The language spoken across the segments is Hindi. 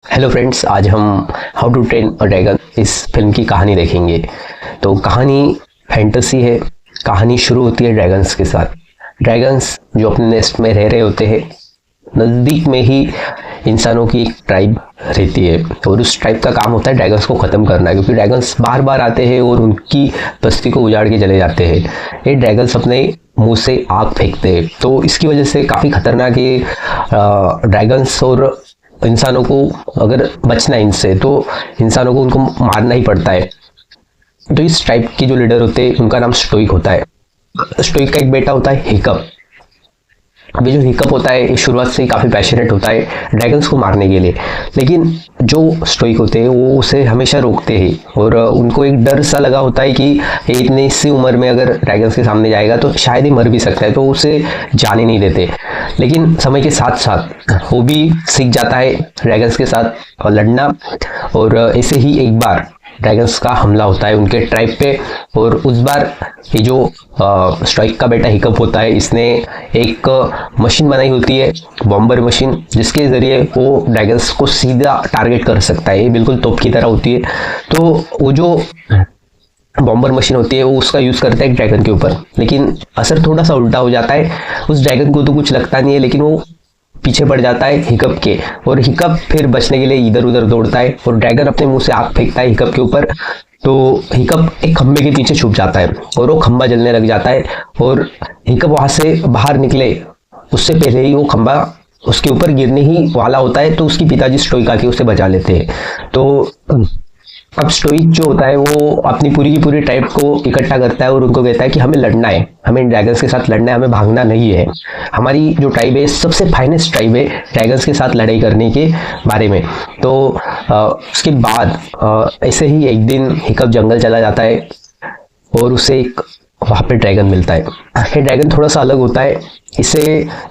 हेलो फ्रेंड्स, आज हम how to train a dragon इस फिल्म की कहानी देखेंगे। तो कहानी फैंटेसी है। कहानी शुरू होती है ड्रैगन्स के साथ। ड्रैगन्स जो अपने नेस्ट में रह रहे होते हैं, नज़दीक में ही इंसानों की एक ट्राइब रहती है और उस ट्राइब का काम होता है ड्रैगन्स को ख़त्म करना, क्योंकि ड्रैगन्स बार बार आते हैं और उनकी बस्ती को उजाड़ के चले जाते हैं। ये ड्रैगन्स अपने मुंह से आग फेंकते हैं, तो इसकी वजह से काफ़ी खतरनाक है। ड्रैगन्स और इंसानों को अगर बचना है इनसे, तो इंसानों को उनको मारना ही पड़ता है। तो इस ट्राइब के जो लीडर होते हैं उनका नाम स्टोइक होता है। स्टोइक का एक बेटा होता है हिकअप। अभी जो हिकअप होता है, शुरुआत से ही काफ़ी पैशनेट होता है ड्रैगन्स को मारने के लिए, लेकिन जो स्टोइक होते हैं वो उसे हमेशा रोकते हैं और उनको एक डर सा लगा होता है कि ये इतनी सी उम्र में अगर ड्रैगन्स के सामने जाएगा तो शायद ही मर भी सकता है, तो उसे जाने नहीं देते। लेकिन समय के साथ साथ वो भी सीख जाता है ड्रैगन्स के साथ लड़ना, और ऐसे ही एक बार ड्रैगन्स का हमला होता है उनके ट्राइब पे। और उस बार ये जो स्ट्राइक का बेटा हिकअप होता है, इसने एक मशीन बनाई होती है, बॉम्बर मशीन, जिसके ज़रिए वो ड्रैगन्स को सीधा टारगेट कर सकता है। ये बिल्कुल तोप की तरह होती है। तो वो जो बॉम्बर मशीन होती है वो उसका यूज़ करता है एक ड्रैगन के ऊपर, लेकिन असर थोड़ा सा उल्टा हो जाता है। उस ड्रैगन को तो कुछ लगता नहीं है, लेकिन वो पीछे पड़ जाता है हिकअप के, और हिकअप फिर बचने के लिए इधर उधर दौड़ता है और ड्रैगन अपने मुंह से आग फेंकता है हिकअप के ऊपर। तो हिकअप एक खंबे के पीछे छुप जाता है और वो खंबा जलने लग जाता है, और हिकअप वहां से बाहर निकले उससे पहले ही वो खंबा उसके ऊपर गिरने ही वाला होता है। तो उसकी पिताजी स्टोइक आके उसे बचा लेते हैं। तो अब स्टोइक जो होता है वो अपनी पूरी की पूरी ट्राइब को इकट्ठा करता है और उनको कहता है कि हमें लड़ना है, हमें ड्रैगन्स के साथ लड़ना है, हमें भागना नहीं है। हमारी जो ट्राइब है सबसे फाइनेस्ट ट्राइब है ड्रैगन्स के साथ लड़ाई करने के बारे में। तो उसके बाद ऐसे ही एक दिन हिकअप जंगल चला जाता है और उसे एक वहाँ पे ड्रैगन मिलता है। ये ड्रैगन थोड़ा सा अलग होता है, इसे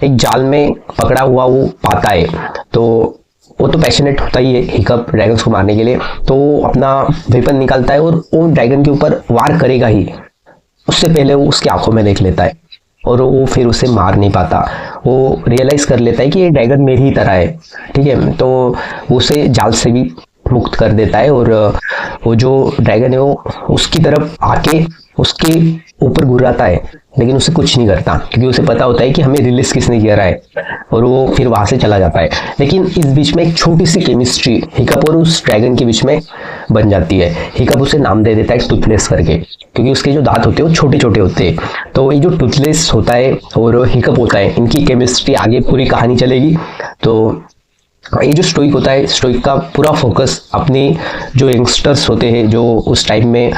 एक जाल में पकड़ा हुआ वो पाता है। तो वो तो पैशनेट होता ही है हिकअप ड्रैगन्स को मारने के लिए, तो वो अपना वेपन निकालता है और वो ड्रैगन के ऊपर वार करेगा ही, उससे पहले वो उसकी आंखों में देख लेता है और वो फिर उसे मार नहीं पाता। वो रियलाइज कर लेता है कि ये ड्रैगन मेरी ही तरह है, ठीक है। तो उसे जाल से भी मुक्त कर देता है और वो जो ड्रैगन है वो उसकी तरफ आके उसके ऊपर घुराता है, लेकिन उसे कुछ नहीं करता, क्योंकि उसे पता होता है कि हमें रिलीज किसने किया है, और वो फिर वहां से चला जाता है। लेकिन इस बीच में एक छोटी सी केमिस्ट्री हिकअप और उस ड्रैगन के बीच में बन जाती है। हिकअप उसे नाम दे देता है टूथलेस करके, क्योंकि उसके जो दांत होते हैं वो छोटे छोटे होते हैं। तो ये जो टूथलेस होता है और हिकअप होता है, इनकी केमिस्ट्री आगे पूरी कहानी चलेगी। तो ये जो स्टोइक होता है, स्टोइक का पूरा फोकस अपने जो यंगस्टर्स होते हैं, जो उस टाइम में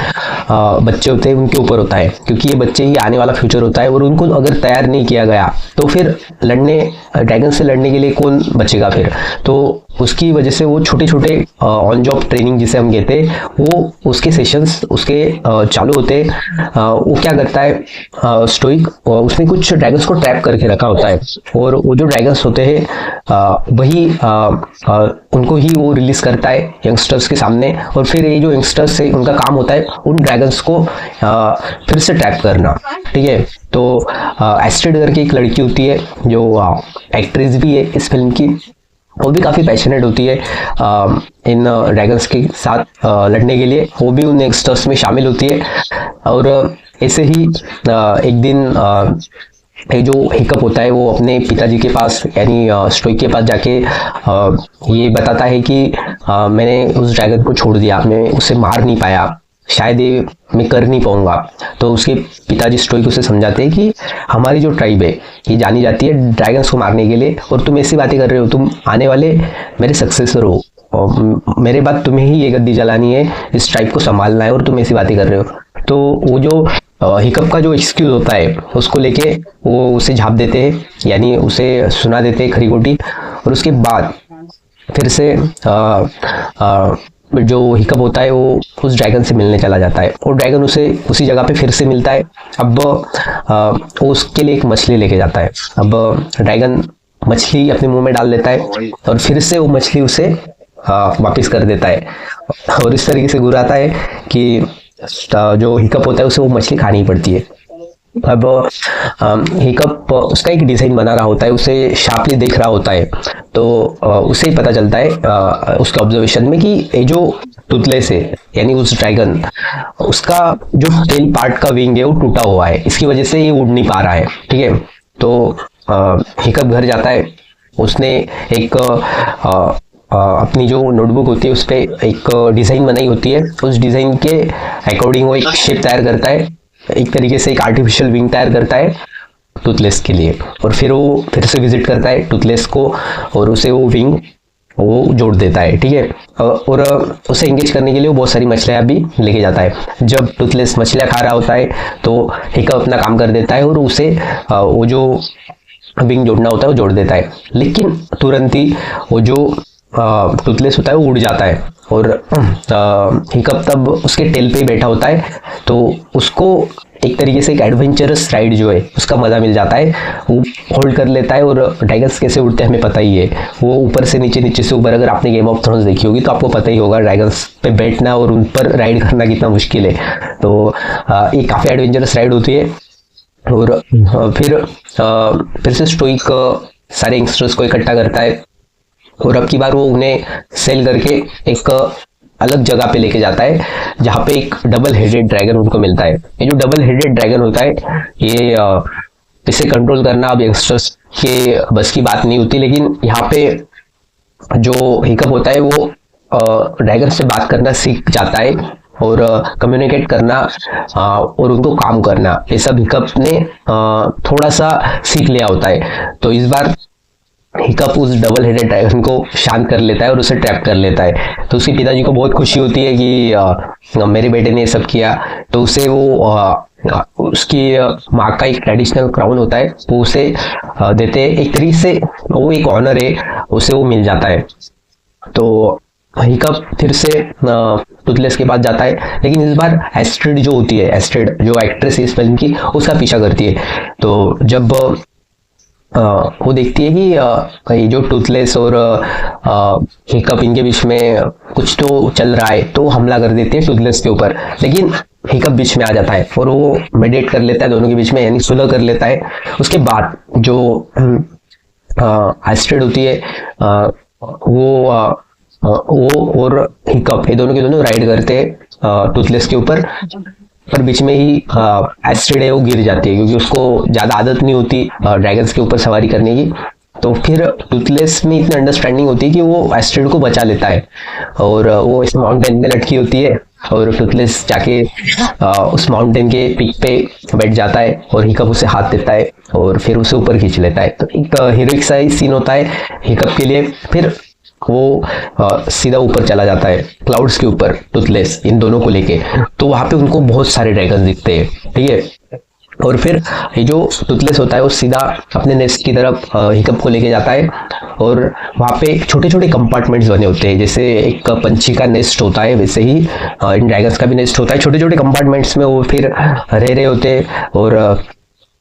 बच्चे होते हैं, उनके ऊपर होता है, क्योंकि ये बच्चे ही आने वाला फ्यूचर होता है। और उनको अगर तैयार नहीं किया गया तो फिर ड्रैगन से लड़ने के लिए कौन बचेगा फिर। तो उसकी वजह से वो छोटे छोटे ऑन जॉब ट्रेनिंग जिसे हम कहते हैं, वो उसके सेशंस उसके चालू होते हैं। वो क्या करता है स्टोइक, उसने कुछ ड्रैगन्स को ट्रैप करके रखा होता है, और वो जो ड्रैगन्स होते हैं वही उनको ही वो रिलीज करता है यंगस्टर्स के सामने। और फिर ये जो यंगस्टर्स है उनका काम होता है उन ड्रैगन्स को फिर से ट्रैप करना, ठीक है। तो एस्ट्रिड करके एक लड़की होती है जो एक्ट्रेस भी है इस फिल्म की, वो भी काफ़ी पैशनेट होती है इन ड्रैगन्स के साथ लड़ने के लिए। वो भी उन यंगस्टर्स में शामिल होती है। और ऐसे ही एक दिन ये जो हिकअप होता है वो अपने पिताजी के पास यानी स्टोइक के पास जाके ये बताता है कि मैंने उस ड्रैगन को छोड़ दिया, मैं उसे मार नहीं पाया, शायद ये मैं कर नहीं पाऊंगा। तो उसके पिताजी स्टोइक उसे समझाते हैं कि हमारी जो ट्राइब है ये जानी जाती है ड्रैगन्स को मारने के लिए, और तुम ऐसी बातें कर रहे हो, तुम आने वाले मेरे सक्सेसर हो, और मेरे बाद तुम्हें ही ये गद्दी जलानी है, इस ट्राइब को संभालना है, और तुम ऐसी बातें कर रहे हो। तो वो जो हिकअप का जो एक्सक्यूज होता है उसको लेके वो उसे झाप देते हैं, यानी उसे सुना देते हैं खरी खोटी। और उसके बाद फिर से जो हिकअप होता है वो उस ड्रैगन से मिलने चला जाता है, और ड्रैगन उसे उसी जगह पे फिर से मिलता है। अब वो उसके लिए एक मछली लेके जाता है। अब ड्रैगन मछली अपने मुंह में डाल लेता है और फिर से वो मछली उसे वापस कर देता है, और इस तरीके से घुराता है कि जो हिकअप होता है उसे वो मछली खानी पड़ती है। अब हिकअप उसका एक डिजाइन बना रहा होता है, उसे शार्पली देख रहा होता है, तो उसे ही पता चलता है उसके ऑब्जर्वेशन में कि ये जो टूथलेस है यानी उस ड्रैगन, उसका जो टेल पार्ट का विंग है वो टूटा हुआ है, इसकी वजह से ये उड़ नहीं पा रहा है। ठीक है, तो हिकअप घर जाता है, उसने एक अपनी जो नोटबुक होती है उस पर एक डिज़ाइन बनाई होती है, उस डिज़ाइन के अकॉर्डिंग वो एक शेप तैयार करता है, एक तरीके से एक आर्टिफिशियल विंग तैयार करता है टूथलेस के लिए, और फिर वो फिर से विजिट करता है टूथलेस को और उसे वो विंग वो जोड़ देता है। ठीक है, और उसे एंगेज करने के लिए वो बहुत सारी मछलियाँ भी लेके जाता है। जब टूथलेस मछलियाँ खा रहा होता है तो हिकअप अपना काम कर देता है और उसे वो जो विंग जोड़ना होता है वो जोड़ देता है, लेकिन तुरंत ही वो जो टूथलेस होता है वो उड़ जाता है और हिकअप तब उसके टेल पे ही बैठा होता है, तो उसको एक तरीके से एक एडवेंचरस राइड जो है उसका मजा मिल जाता है। वो होल्ड कर लेता है, और ड्रैगन्स कैसे उड़ते हैं हमें पता ही है, वो ऊपर से नीचे, नीचे से ऊपर। अगर आपने गेम ऑफ थ्रोन्स देखी होगी तो आपको पता ही होगा ड्रैगन्स पे बैठना और उन पर राइड करना कितना मुश्किल है। तो ये काफ़ी एडवेंचरस राइड होती है। और फिर से स्टोइक सारे यंगस्टर्स को इकट्ठा करता है और अब की बार वो उन्हें सेल करके एक अलग जगह पे लेके जाता है जहाँ पे एक डबल हेडेड ड्रैगन उनको मिलता है। ये जो डबल हेडेड ड्रैगन होता है ये इसे कंट्रोल करना अब यंगस्टर्स के बस की बात नहीं होती, लेकिन यहाँ पे जो हिकअप होता है वो ड्रैगन से बात करना सीख जाता है और कम्युनिकेट करना और उनको काम करना, ये सब हिकअप ने थोड़ा सा सीख लिया होता है। तो इस बार हिकअप उस डबल हेडेड ड्रैगन को शांत कर लेता है और उसे ट्रैप कर लेता है। तो उसके पिताजी को बहुत खुशी होती है कि मेरे बेटे ने ये सब किया। तो उसे वो उसकी माँ का एक ट्रेडिशनल क्राउन होता है वो उसे देते हैं, एक तरीके से वो एक ऑनर है, उसे वो मिल जाता है। तो हिकअप फिर से टूथलेस के पास जाता है, लेकिन इस बार एस्ट्रिड जो होती है, एस्ट्रिड जो एक्ट्रेस है इस फिल्म की, उसका पीछा करती है। तो जब वो देखती है कि ये जो टूथलेस और हिकअप इनके बीच में कुछ तो चल रहा है, तो हमला कर देती है टूथलेस के ऊपर, लेकिन हिकअप बीच में आ जाता है और वो मेडिएट कर लेता है दोनों के बीच में, यानी सुलह कर लेता है। उसके बाद जो एस्ट्रिड होती है वो और हिकअप ये दोनों के दोनों राइड करते हैं टूथलेस के ऊपर, पर बीच में ही एस्ट्रिड है वो गिर जाती है क्योंकि उसको ज़्यादा आदत नहीं होती ड्रैगन्स के ऊपर सवारी करने की। तो फिर टूथलेस में इतनी अंडरस्टैंडिंग होती है कि वो एस्ट्रिड को बचा लेता है और वो इस माउंटेन में लटकी होती है और टूथलेस जाके उस माउंटेन के पीक पे बैठ जाता है और हिकअप उसे हाथ देता है और फिर उसे ऊपर खींच लेता है। तो एक हीरोइक सा सीन होता है हिकअप के लिए। फिर वो सीधा ऊपर चला जाता है क्लाउड्स के ऊपर टूथलेस इन दोनों को लेके, तो वहां पे उनको बहुत सारे ड्रैगन दिखते हैं। ठीक है, और फिर ये जो टूथलेस होता है वो सीधा अपने नेस्ट की तरफ हिकअप को लेके जाता है और वहाँ पे छोटे छोटे कंपार्टमेंट्स बने होते हैं, जैसे एक पंछी का नेस्ट होता है वैसे ही इन ड्रैगन्स का भी नेस्ट होता है। छोटे छोटे कंपार्टमेंट्स में वो फिर रह रहे होते हैं और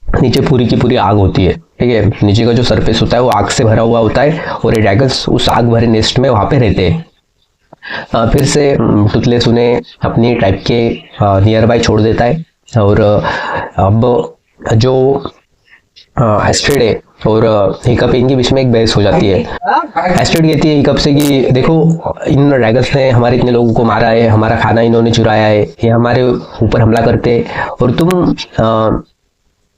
नीचे पूरी की पूरी आग होती है। ठीक है, नीचे का जो सरफेस होता है वो आग से भरा हुआ होता है और ये ड्रैगन्स उस आग भरे नेस्ट में वहाँ पे रहते हैं। फिर से टूथलेस उन्हें अपनी ट्राइब के नियर बाय छोड़ देता है और अब जो एस्ट्रिड है और हिकअप इनके बीच में एक बहस हो जाती है। एस्ट्रिड कहती है हिकअप से कि देखो इन ड्रैगन्स ने हमारे इतने लोगों को मारा है, हमारा खाना इन्होंने चुराया है, ये हमारे ऊपर हमला करते हैं और तुम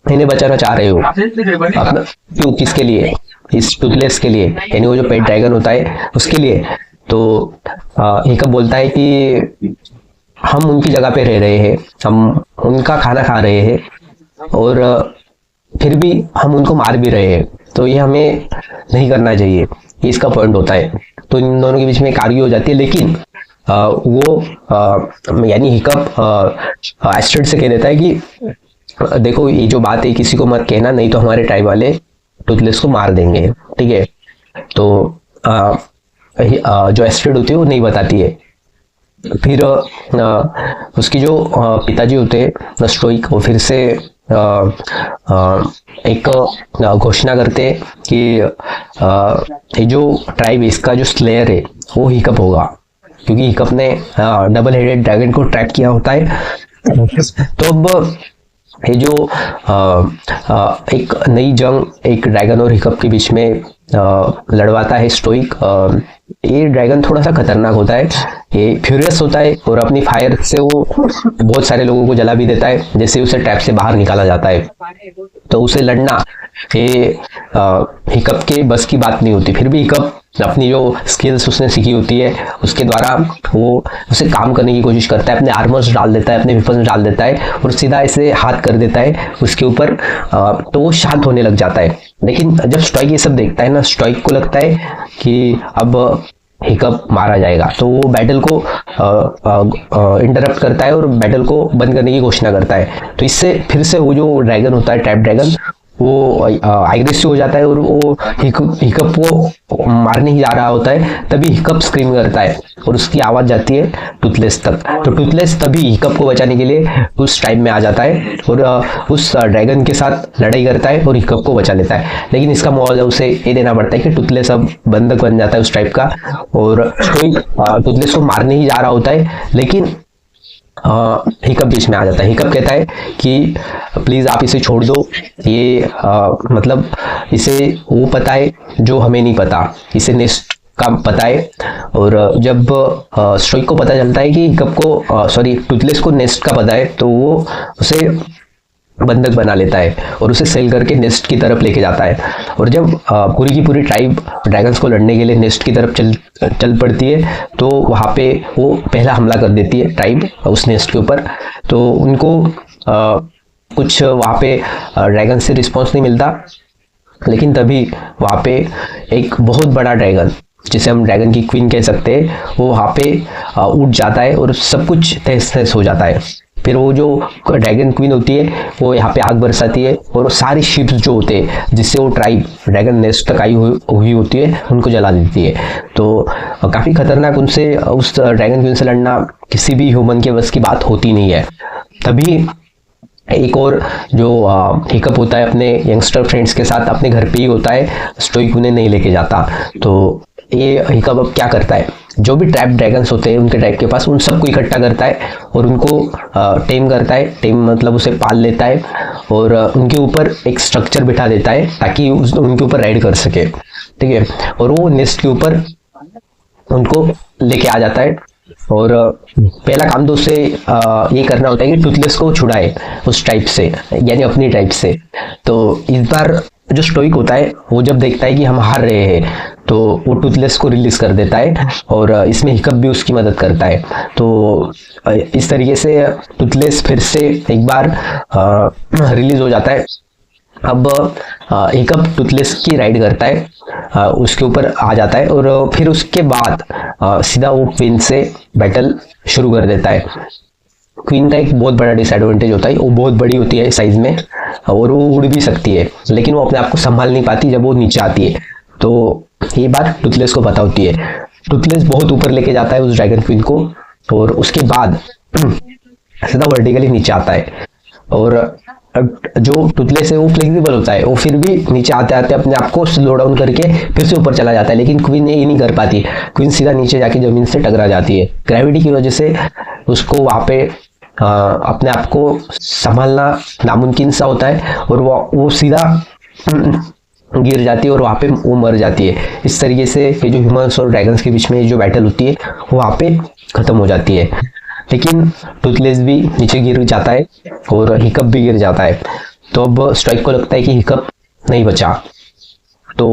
इन्हें बचाना चाह रहे हो अपना, क्यों, किसके लिए? इस टूथलेस के लिए, यानी वो जो पेट ड्रैगन होता है उसके लिए। तो हिकअप बोलता है कि हम उनकी जगह पे रह रहे हैं, हम उनका खाना खा रहे हैं और फिर भी हम उनको मार भी रहे हैं, तो ये हमें नहीं करना चाहिए, ये इसका पॉइंट होता है। तो इन दोनों के बीच में एक आर्ग्यू हो जाती है, लेकिन वो यानी हिकअप एस्ट्रिड से कह देता है कि देखो ये जो बात है किसी को मत कहना, नहीं तो हमारे ट्राइब वाले टूथलेस को मार देंगे। ठीक है, तो जो एस्ट्रिड होती है वो नहीं बताती है। फिर उसकी जो पिताजी होते हैं स्टोइक, वो फिर से एक घोषणा करते हैं कि ये जो ट्राइब इसका जो स्लेयर है वो हिकअप होगा, क्योंकि हिकअप ने डबल हेडेड ड्रैगन को ट्रैप किया होता है। तो अब ये जो एक नई जंग एक ड्रैगन और हिकअप के बीच में लड़वाता है स्टोइक। ये ड्रैगन थोड़ा सा खतरनाक होता है, ये फ्यूरियस होता है और अपनी फायर से वो बहुत सारे लोगों को जला भी देता है। जैसे उसे ट्रैप से बाहर निकाला जाता है तो उसे लड़ना ये हिकअप के बस की बात नहीं होती। फिर भी हिकअप अपनी जो स्किल्स उसने सीखी होती है उसके द्वारा वो उसे काम करने की कोशिश करता है, अपने आर्मर्स डाल देता है, अपने वेपन्स डाल देता है और सीधा ऐसे हाथ कर देता है उसके ऊपर, तो वो शांत होने लग जाता है। लेकिन जब स्टोइक ये सब देखता है ना, स्टोइक को लगता है कि अब हिकअप मारा जाएगा, तो वो बैटल को इंटरप्ट करता है और बैटल को बंद करने की घोषणा करता है। तो इससे फिर से वो जो ड्रैगन होता है, ट्रैप ड्रैगन, वो एग्रेसिव हो जाता है और वो हिकअप को मारने ही जा रहा होता है। तभी हिकअप स्क्रीम करता है और उसकी आवाज जाती है टूथलेस तक। तो टूथलेस तभी हिकअप को बचाने के लिए उस टाइम में आ जाता है और उस ड्रैगन के साथ लड़ाई करता है और हिकअप को बचा लेता है। लेकिन इसका मुआवजा उसे ये देना पड़ता है कि टूथलेस अब बंधक बन जाता है उस टाइप का और टूथलेस को मारने ही जा रहा होता है। लेकिन हिकअप बीच में आ जाता है। हिकअप कहता है कि प्लीज आप इसे छोड़ दो, ये मतलब इसे वो पता है जो हमें नहीं पता, इसे नेस्ट का पता है। और जब स्टोइक को पता चलता है कि हिकअप को टूथलेस को नेस्ट का पता है, तो वो उसे बंधक बना लेता है और उसे सेल करके नेस्ट की तरफ लेके जाता है। और जब पूरी की पूरी ट्राइब ड्रैगन्स को लड़ने के लिए नेस्ट की तरफ चल पड़ती है, तो वहाँ पे वो पहला हमला कर देती है ट्राइब उस नेस्ट के ऊपर। तो उनको कुछ वहाँ पे ड्रैगन से रिस्पॉन्स नहीं मिलता। लेकिन तभी वहाँ पे एक बहुत बड़ा ड्रैगन, जिसे हम ड्रैगन की क्वीन कह सकते हैं, वो वहाँ पे उठ जाता है और सब कुछ तहस नहस हो जाता है। फिर वो जो ड्रैगन क्वीन होती है वो यहाँ पे आग बरसाती है और सारी शिप्स जो होते हैं जिससे वो ट्राइब ड्रैगन नेस्ट तक आई हुई होती है उनको जला देती है। तो काफ़ी खतरनाक उनसे उस ड्रैगन क्वीन से लड़ना किसी भी ह्यूमन के बस की बात होती नहीं है। तभी एक और जो हिकअप होता है अपने यंगस्टर फ्रेंड्स के साथ अपने घर पे ही होता है, स्टोइक उन्हें नहीं लेके जाता। तो ये हिकअप अब क्या करता है, जो भी ट्रैप ड्रैगन्स होते हैं उनके ट्रैप के पास, उन सबको इकट्ठा करता है और उनको टेम करता है। टेम मतलब उसे पाल लेता है और उनके ऊपर एक स्ट्रक्चर बिठा देता है ताकि उनके ऊपर राइड कर सके, ठीक है। और वो नेस्ट के ऊपर उनको लेके आ जाता है और पहला काम तो उसे ये करना होता है कि टूथलेस को छुड़ाए उस टाइप से, यानी अपनी टाइप से। तो इस बार जो स्टोइक होता है वो जब देखता है कि हम हार रहे हैं, तो वो टूथलेस को रिलीज कर देता है और इसमें हिकअप भी उसकी मदद करता है। तो इस तरीके से टूथलेस फिर से एक बार रिलीज हो जाता है। अब हिकअप टूथलेस की राइड करता है, उसके ऊपर आ जाता है और फिर उसके बाद सीधा वो क्वीन से बैटल शुरू कर देता है। क्वीन का एक बहुत बड़ा डिसएडवांटेज होता है, वो बहुत बड़ी होती है साइज में और वो उड़ भी सकती है, लेकिन वो अपने आप को संभाल नहीं पाती जब वो नीचे आती है। तो ये बात टूथलेस को पता होती है। टूथलेस बहुत ऊपर लेके जाता है उस ड्रैगन क्वीन को और उसके बाद सीधा वर्टिकली नीचे आता है। और जो टूथलेस है वो फ्लेक्सिबल होता है, वो फिर भी नीचे आते आते अपने आप को स्लो डाउन करके फिर से ऊपर चला जाता है। लेकिन क्वीन ये नहीं कर पाती, क्वीन सीधा नीचे जाके जमीन से टकरा जाती है। ग्रेविटी की वजह से उसको वहाँ पे अपने आप को संभालना नामुमकिन सा होता है और वो सीधा गिर जाती है और वहाँ पे वो मर जाती है। इस तरीके से ये जो ह्यूमंस और ड्रैगन्स के बीच में जो बैटल होती है वो वहाँ पे खत्म हो जाती है। लेकिन टूथलेस भी नीचे गिर जाता है और हिकअप भी गिर जाता है। तो अब स्टोइक को लगता है कि हिकअप नहीं बचा, तो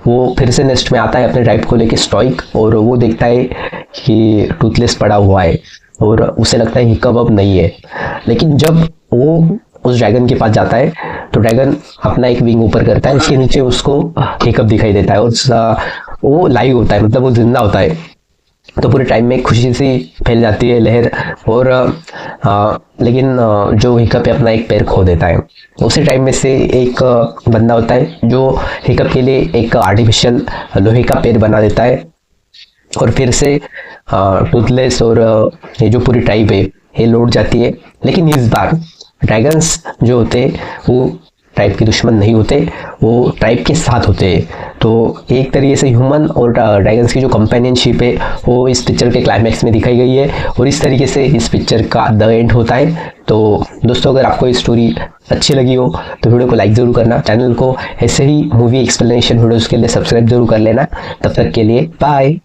वो फिर से नेस्ट में आता है अपने ट्राइब को लेके स्टोइक, और वो देखता है कि टूथलेस पड़ा हुआ है और उसे लगता है हिकअप अब नहीं है। लेकिन जब वो उस ड्रैगन के पास जाता है तो ड्रैगन अपना एक विंग ऊपर करता है, उसके नीचे उसको हिकअप दिखाई देता है और वो लाइव होता है, मतलब वो जिंदा होता है। तो पूरे टाइम में खुशी सी फैल जाती है लहर और लेकिन जो हिकअप है अपना एक पैर खो देता है। उसी टाइम में से एक बंदा होता है जो हिकअप के लिए एक आर्टिफिशियल लोहे का पैर बना देता है और फिर से टूथलेस और ये जो पूरी ट्राइब है ये लौट जाती है। लेकिन इस बार ड्रैगन्स जो होते हैं वो ट्राइब के दुश्मन नहीं होते, वो ट्राइब के साथ होते हैं। तो एक तरीके से ह्यूमन और ड्रैगन्स की जो कंपेनियनशिप है वो इस पिक्चर के क्लाइमैक्स में दिखाई गई है, और इस तरीके से इस पिक्चर का द एंड होता है। तो दोस्तों, अगर आपको ये स्टोरी अच्छी लगी हो तो वीडियो को लाइक ज़रूर करना, चैनल को ऐसे ही मूवी एक्सप्लेनेशन वीडियोज़ के लिए सब्सक्राइब जरूर कर लेना। तब तक के लिए बाय।